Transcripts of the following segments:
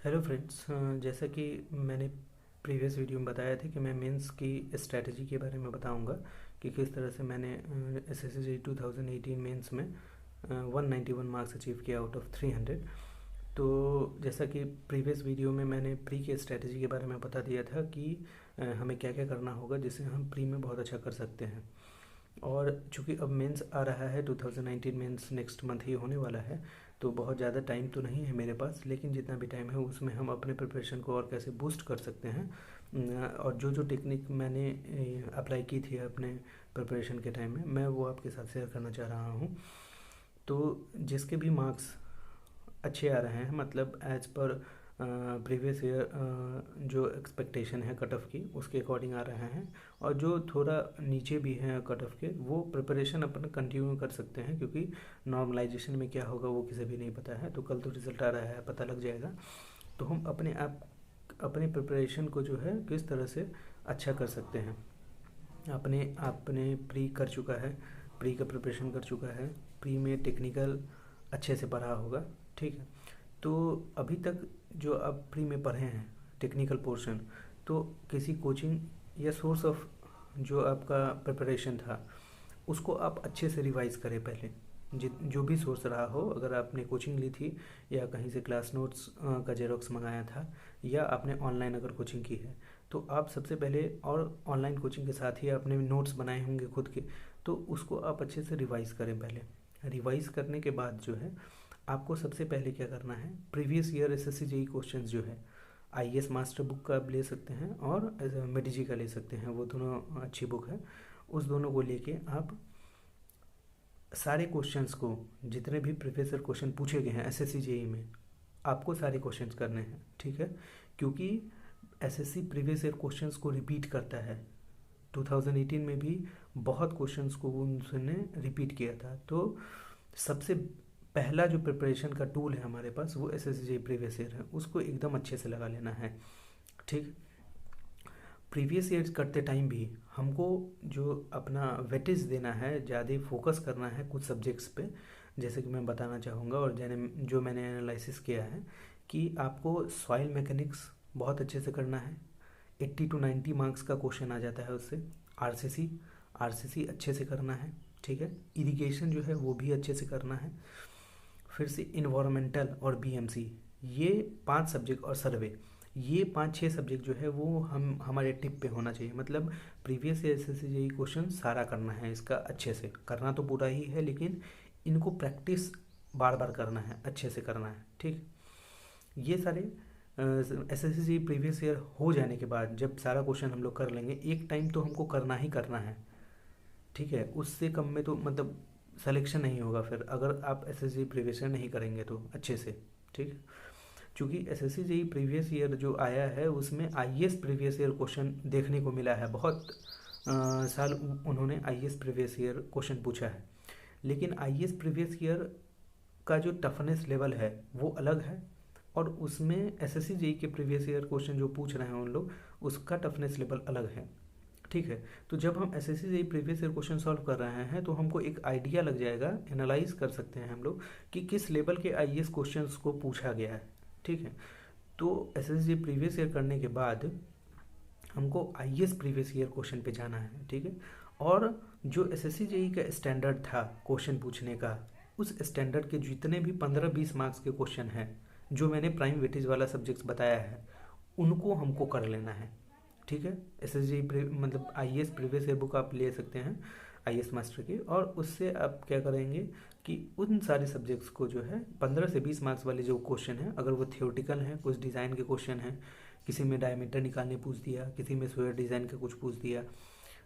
Hello friends, जैसा कि मैंने प्रीवियस वीडियो में बताया था कि मैं मेंस की स्ट्रैटेजी के बारे में बताऊंगा कि किस तरह से मैंने एसएससी 2018 मेंस में 191 मार्क्स अचीव किया आउट ऑफ 300। तो जैसा कि प्रीवियस वीडियो में मैंने प्री के स्ट्रैटेजी के बारे में बता दिया था कि हमें क्या क्या करना होगा जिससे हम प्री में बहुत अच्छा कर सकते हैं। और चूँकि अब मेंस आ रहा है 2019 मेंस नेक्स्ट मंथ ही होने वाला है, तो बहुत ज़्यादा टाइम तो नहीं है मेरे पास, लेकिन जितना भी टाइम है उसमें हम अपने प्रिपरेशन को और कैसे बूस्ट कर सकते हैं। और जो जो टेक्निक मैंने अप्लाई की थी अपने प्रिपरेशन के टाइम में, मैं वो आपके साथ शेयर करना चाह रहा हूँ। तो जिसके भी मार्क्स अच्छे आ रहे हैं, मतलब एज पर प्रीवियस ईयर जो एक्सपेक्टेशन है कट ऑफ की उसके अकॉर्डिंग आ रहे हैं, और जो थोड़ा नीचे भी हैं कट ऑफ के, वो प्रिपरेशन अपन कंटिन्यू कर सकते हैं, क्योंकि नॉर्मलाइजेशन में क्या होगा वो किसी भी नहीं पता है। तो कल तो रिजल्ट आ रहा है, पता लग जाएगा। तो हम अपने आप अपने प्रिपरेशन को जो है किस तरह से अच्छा कर सकते हैं। अपने आपने प्री कर चुका है, प्री का प्रिपरेशन कर चुका है, प्री में टेक्निकल अच्छे से पढ़ा होगा, ठीक है। तो अभी तक जो आप प्री में पढ़े हैं टेक्निकल पोर्शन, तो किसी कोचिंग या सोर्स ऑफ जो आपका प्रिपरेशन था उसको आप अच्छे से रिवाइज करें पहले। जो भी सोर्स रहा हो, अगर आपने कोचिंग ली थी या कहीं से क्लास नोट्स का जेरोक्स मंगाया था, या आपने ऑनलाइन अगर कोचिंग की है, तो आप सबसे पहले, और ऑनलाइन कोचिंग के साथ ही आपने नोट्स बनाए होंगे खुद के, तो उसको आप अच्छे से रिवाइज करें पहले। रिवाइज करने के बाद जो है आपको सबसे पहले क्या करना है, previous year SSC JE questions जो है आईएएस मास्टर बुक का आप ले सकते हैं और मेडिजी का ले सकते हैं, वो दोनों अच्छी बुक है। उस दोनों को लेके आप सारे क्वेश्चंस को, जितने भी प्रीवियस ईयर क्वेश्चन पूछे गए हैं एसएससी जेई में, आपको सारे क्वेश्चंस करने हैं, ठीक है। क्योंकि एसएससी प्रीवियस ईयर क्वेश्चंस को रिपीट करता है। 2018 में भी बहुत क्वेश्चंस को उनने रिपीट किया था। तो सबसे पहला जो प्रिपरेशन का टूल है हमारे पास, वो एसएससी जेई प्रीवियस ईयर है, उसको एकदम अच्छे से लगा लेना है, ठीक। प्रीवियस ईयर करते टाइम भी हमको जो अपना वेटेज देना है, ज़्यादा फोकस करना है कुछ सब्जेक्ट्स पे। जैसे कि मैं बताना चाहूँगा, और जो मैंने एनालिसिस किया है, कि आपको सॉइल मैकेनिक्स बहुत अच्छे से करना है। 80 to 90 मार्क्स का क्वेश्चन आ जाता है उससे। आरसीसी आरसीसी अच्छे से करना है, ठीक है। इरिगेशन जो है वो भी अच्छे से करना है। फिर से इन्वायरमेंटल और बीएमसी, ये 5 सब्जेक्ट, और सर्वे, ये 5-6 सब्जेक्ट जो है वो हम हमारे टिप पे होना चाहिए। मतलब previous S S C question सारा करना है, इसका अच्छे से करना तो पूरा ही है, लेकिन इनको प्रैक्टिस बार बार करना है, अच्छे से करना है, ठीक। ये सारे S S C previous year हो जाने के बाद जब सारा क्वेश्चन हम लोग कर लेंगे, एक टाइम तो हमको करना ही करना है, ठीक है। उससे कम में तो मतलब सिलेक्शन नहीं होगा फिर, अगर आप S S C previous year नहीं करेंगे तो अच्छे से, ठीक। क्योंकि S S C previous year जो आया है उसमें आईएएस प्रीवियस ईयर क्वेश्चन देखने को मिला है। बहुत साल उन्होंने आईएएस प्रीवियस ईयर क्वेश्चन पूछा है, लेकिन आईएएस प्रीवियस ईयर का जो टफनेस लेवल है वो अलग है, और उसमें एसएससी जेई के प्रीवियस ईयर क्वेश्चन जो पूछ रहे हैं उन लोग, उसका टफनेस लेवल अलग है, ठीक है। तो जब हम SSC JE previous year question solve कर रहे हैं तो हमको एक आइडिया लग जाएगा, एनालाइज कर सकते हैं हम लोग कि किस लेवल के आईएएस क्वेश्चंस को पूछा गया है, ठीक है। तो एसएससी जेई प्रीवियस ईयर करने के बाद हमको आईएएस प्रीवियस ईयर क्वेश्चन पे जाना है, ठीक है। और जो एसएससी जेई का स्टैंडर्ड था क्वेश्चन पूछने का, उस स्टैंडर्ड के जितने भी 15-20 मार्क्स के क्वेश्चन हैं, जो मैंने प्राइम वेटेज वाला सब्जेक्ट्स बताया है, उनको हमको कर लेना है, ठीक है। एस एस जी मतलब I S previous year book आप ले सकते हैं आई एस मास्टर की, और उससे आप क्या करेंगे कि उन सारे सब्जेक्ट्स को जो है 15 से 20 मार्क्स वाले जो क्वेश्चन हैं, अगर वो थियोरटिकल हैं, कुछ डिज़ाइन के क्वेश्चन हैं, किसी में डायमीटर निकालने पूछ दिया, किसी में स्क्वायर डिज़ाइन का कुछ पूछ दिया,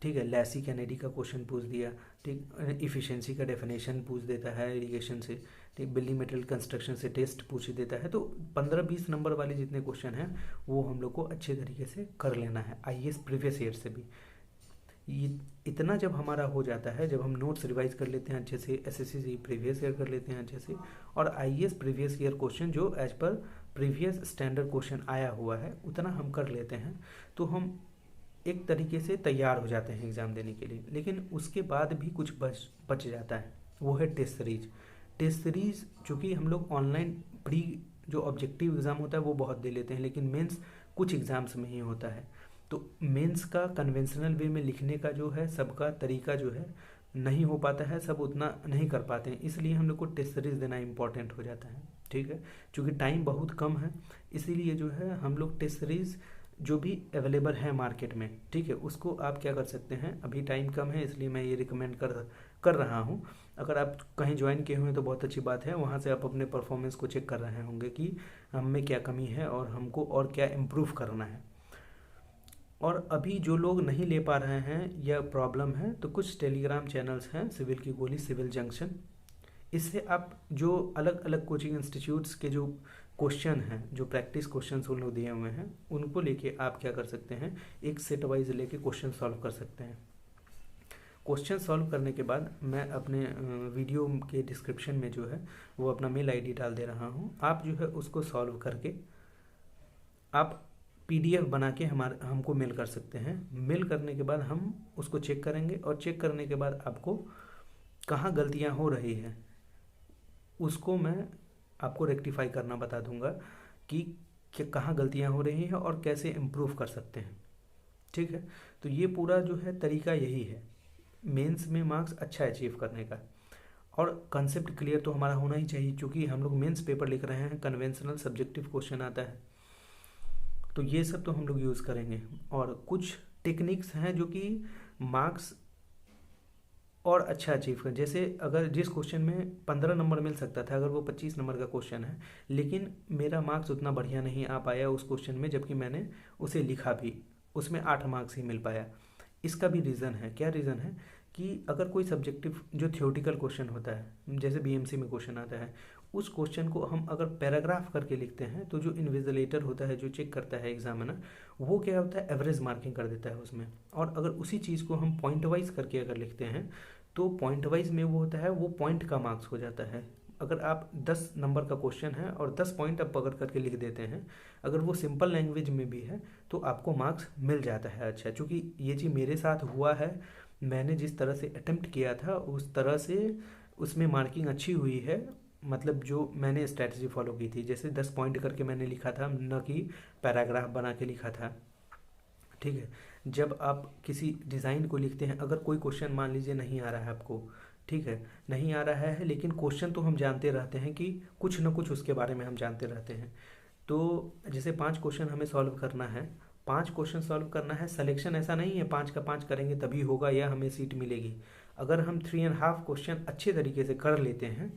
ठीक है, लैसी कैनेडी का क्वेश्चन पूछ दिया, ठीक, इफ़िशेंसी का डेफिनेशन पूछ देता है इरिगेशन से, ठीक, बिल्डिंग मटेरियल कंस्ट्रक्शन से टेस्ट पूछ देता है। तो 15-20 नंबर वाले जितने क्वेश्चन हैं वो हम लोग को अच्छे तरीके से कर लेना है आईएएस प्रीवियस ईयर से भी। ये इतना जब हमारा हो जाता है, जब हम नोट्स रिवाइज कर लेते हैं अच्छे से, एसएससी प्रीवियस ईयर कर लेते हैं अच्छे से, और आईएएस प्रीवियस ईयर क्वेश्चन जो as per previous standard question आया हुआ है उतना हम कर लेते हैं, तो हम एक तरीके से तैयार हो जाते हैं एग्ज़ाम देने के लिए। लेकिन उसके बाद भी कुछ बच जाता है, वो है टेस्ट सीरीज। टेस्ट सीरीज चूँकि हम लोग ऑनलाइन प्री जो ऑब्जेक्टिव एग्ज़ाम होता है वो बहुत दे लेते हैं, लेकिन मेंस कुछ एग्ज़ाम्स में ही होता है। तो मेंस का कन्वेंशनल वे में लिखने का जो है सबका तरीका जो है नहीं हो पाता है, सब उतना नहीं कर पाते हैं, इसलिए हम लोग को टेस्ट सीरीज देना इम्पोर्टेंट हो जाता है। ठीक है, क्योंकि टाइम बहुत कम है, इसीलिए जो है हम लोग टेस्ट सीरीज जो भी अवेलेबल है मार्केट में, ठीक है, उसको आप क्या कर सकते हैं, अभी टाइम कम है इसलिए मैं ये रिकमेंड कर रहा हूँ। अगर आप कहीं ज्वाइन किए हुए हैं तो बहुत अच्छी बात है, वहाँ से आप अपने परफॉर्मेंस को चेक कर रहे होंगे कि हम में क्या कमी है और हमको और क्या इम्प्रूव करना है। और अभी जो लोग नहीं ले पा रहे हैं या प्रॉब्लम है, तो कुछ टेलीग्राम चैनल्स हैं, सिविल की गोली, सिविल जंक्शन, इससे आप जो अलग अलग कोचिंग इंस्टीट्यूट्स के जो क्वेश्चन हैं, जो प्रैक्टिस क्वेश्चन उन लोग दिए हुए हैं, उनको लेके आप क्या कर सकते हैं, एक सेट वाइज लेके क्वेश्चन सॉल्व कर सकते हैं। क्वेश्चन सॉल्व करने के बाद मैं अपने वीडियो के डिस्क्रिप्शन में जो है वो अपना मेल आईडी डाल दे रहा हूँ, आप जो है उसको सॉल्व करके आप पीडीएफ बना के हमको मेल कर सकते हैं। मेल करने के बाद हम उसको चेक करेंगे, और चेक करने के बाद आपको कहाँ गलतियाँ हो रही हैं उसको मैं आपको रेक्टिफाई करना बता दूंगा कि कहाँ गलतियाँ हो रही हैं और कैसे इम्प्रूव कर सकते हैं। ठीक है, तो ये पूरा जो है तरीका यही है मेंस में मार्क्स अच्छा अचीव करने का। और कंसेप्ट क्लियर तो हमारा होना ही चाहिए, क्योंकि हम लोग मेंस पेपर लिख रहे हैं, कन्वेंशनल सब्जेक्टिव क्वेश्चन आता है, तो ये सब तो हम लोग यूज़ करेंगे। और कुछ टेक्निक्स हैं जो कि मार्क्स और अच्छा अचीव कर, जैसे अगर जिस क्वेश्चन में 15 नंबर मिल सकता था, अगर वो 25 नंबर का क्वेश्चन है, लेकिन मेरा मार्क्स उतना बढ़िया नहीं आ पाया उस क्वेश्चन में, जबकि मैंने उसे लिखा भी, उसमें 8 मार्क्स ही मिल पाया। इसका भी रीज़न है। क्या रीज़न है कि अगर कोई सब्जेक्टिव जो थियोटिकल क्वेश्चन होता है, जैसे बीएमसी में क्वेश्चन आता है, उस क्वेश्चन को हम अगर पैराग्राफ करके लिखते हैं, तो जो इन्विजिलेटर होता है, जो चेक करता है एग्जामिनर, वो क्या होता है, एवरेज मार्किंग कर देता है उसमें। और अगर उसी चीज़ को हम पॉइंट वाइज करके अगर लिखते हैं, तो पॉइंट वाइज में वो होता है, वो पॉइंट का मार्क्स हो जाता है। अगर आप 10 नंबर का क्वेश्चन है और 10 पॉइंट आप पकड़ करके लिख देते हैं, अगर वो सिंपल लैंग्वेज में भी है, तो आपको मार्क्स मिल जाता है अच्छा। चूँकि ये चीज़ मेरे साथ हुआ है, मैंने जिस तरह से अटेम्प्ट किया था उस तरह से उसमें मार्किंग अच्छी हुई है। मतलब जो मैंने स्ट्रैटेजी फॉलो की थी, जैसे 10 पॉइंट करके मैंने लिखा था, न कि पैराग्राफ बना के लिखा था। ठीक है, जब आप किसी डिज़ाइन को लिखते हैं, अगर कोई क्वेश्चन मान लीजिए नहीं आ रहा है आपको, ठीक है, नहीं आ रहा है, लेकिन क्वेश्चन तो हम जानते रहते हैं कि कुछ न कुछ उसके बारे में हम जानते रहते हैं। तो जैसे 5 क्वेश्चन हमें सॉल्व करना है, 5 क्वेश्चन सॉल्व करना है, सिलेक्शन ऐसा नहीं है 5 का 5 करेंगे तभी होगा या हमें सीट मिलेगी। अगर हम 3.5 क्वेश्चन अच्छे तरीके से कर लेते हैं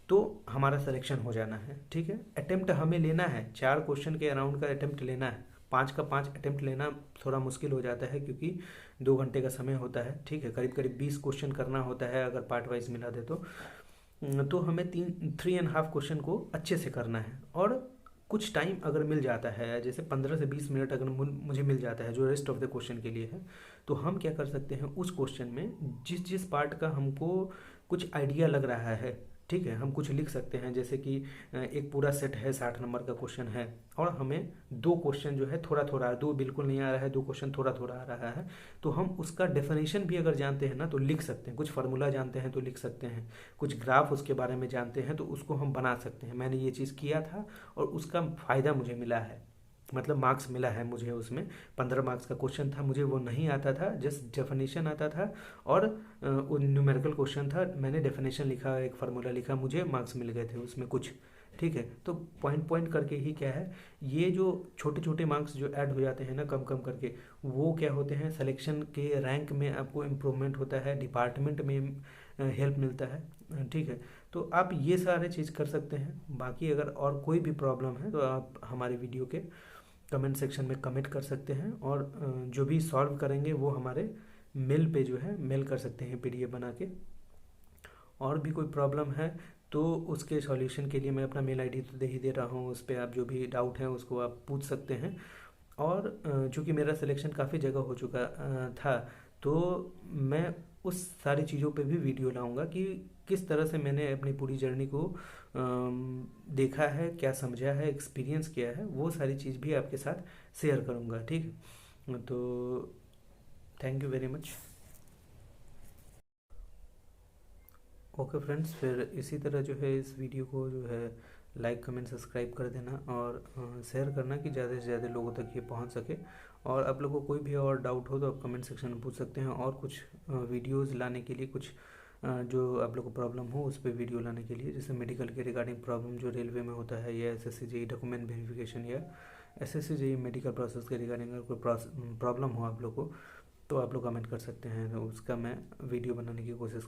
तो हमारा सिलेक्शन हो जाना है। ठीक है, अटेम्प्ट हमें लेना है, 4 क्वेश्चन के अराउंड का अटेम्प्ट लेना है, 5 का 5 अटेम्प्ट लेना थोड़ा मुश्किल हो जाता है, क्योंकि 2 घंटे का समय होता है। ठीक है, करीब करीब 20 क्वेश्चन करना होता है अगर पार्ट वाइज मिला दे तो हमें 3.5 क्वेश्चन को अच्छे से करना है। और कुछ टाइम अगर मिल जाता है, जैसे 15 से 20 मिनट अगर मुझे मिल जाता है जो रेस्ट ऑफ द क्वेश्चन के लिए है, तो हम क्या कर सकते हैं, उस क्वेश्चन में जिस जिस पार्ट का हमको कुछ आइडिया लग रहा है, ठीक है, हम कुछ लिख सकते हैं। जैसे कि एक पूरा सेट है, 60 नंबर का क्वेश्चन है, और हमें 2 क्वेश्चन जो है थोड़ा थोड़ा, 2 बिल्कुल नहीं आ रहा है, 2 क्वेश्चन थोड़ा थोड़ा आ रहा है, तो हम उसका डेफिनेशन भी अगर जानते हैं ना तो लिख सकते हैं। कुछ फार्मूला जानते हैं तो लिख सकते हैं, कुछ ग्राफ उसके बारे में जानते हैं तो उसको हम बना सकते हैं। मैंने ये चीज़ किया था और उसका फ़ायदा मुझे मिला है, मतलब मार्क्स मिला है मुझे उसमें। 15 मार्क्स का क्वेश्चन था, मुझे वो नहीं आता था, जस्ट डेफिनेशन आता था, और वो न्यूमेरिकल क्वेश्चन था, मैंने डेफिनेशन लिखा, एक फार्मूला लिखा, मुझे मार्क्स मिल गए थे उसमें कुछ। ठीक है, तो पॉइंट पॉइंट करके ही क्या है, ये जो छोटे छोटे मार्क्स जो ऐड हो जाते हैं ना कम कम करके, वो क्या होते हैं, सिलेक्शन के रैंक में आपको इम्प्रूवमेंट होता है, डिपार्टमेंट में हेल्प मिलता है। ठीक है, तो आप ये सारे चीज़ कर सकते हैं। बाकी अगर और कोई भी प्रॉब्लम है तो आप हमारे वीडियो के कमेंट सेक्शन में कमेंट कर सकते हैं, और जो भी सॉल्व करेंगे वो हमारे मेल पे जो है मेल कर सकते हैं पीडीएफ बना के। और भी कोई प्रॉब्लम है तो उसके सॉल्यूशन के लिए मैं अपना मेल आईडी तो दे ही दे रहा हूँ, उस पर आप जो भी डाउट है उसको आप पूछ सकते हैं। और चूँकि मेरा सिलेक्शन काफ़ी जगह हो चुका था, तो मैं उस सारी चीज़ों पे भी वीडियो लाऊंगा कि किस तरह से मैंने अपनी पूरी जर्नी को देखा है, क्या समझा है, एक्सपीरियंस किया है, वो सारी चीज़ भी आपके साथ शेयर करूंगा। ठीक है, तो thank you very much. Okay friends, फिर इसी तरह जो है इस वीडियो को जो है लाइक कमेंट सब्सक्राइब कर देना और शेयर करना कि ज़्यादा से ज़्यादा लोगों तक ये पहुंच सके। और आप लोगों को कोई भी और डाउट हो तो आप कमेंट सेक्शन में पूछ सकते हैं, और कुछ वीडियोज़ लाने के लिए, कुछ जो आप लोग को प्रॉब्लम हो उस पर वीडियो लाने के लिए, जैसे मेडिकल के रिगार्डिंग प्रॉब्लम जो रेलवे में होता है, या SSC JEE डॉक्यूमेंट वेरिफिकेशन, या SSC JEE मेडिकल प्रोसेस के रिगार्डिंग अगर कोई प्रॉब्लम हो आप लोग को, तो आप लोग कमेंट कर सकते हैं, तो उसका मैं वीडियो बनाने की कोशिश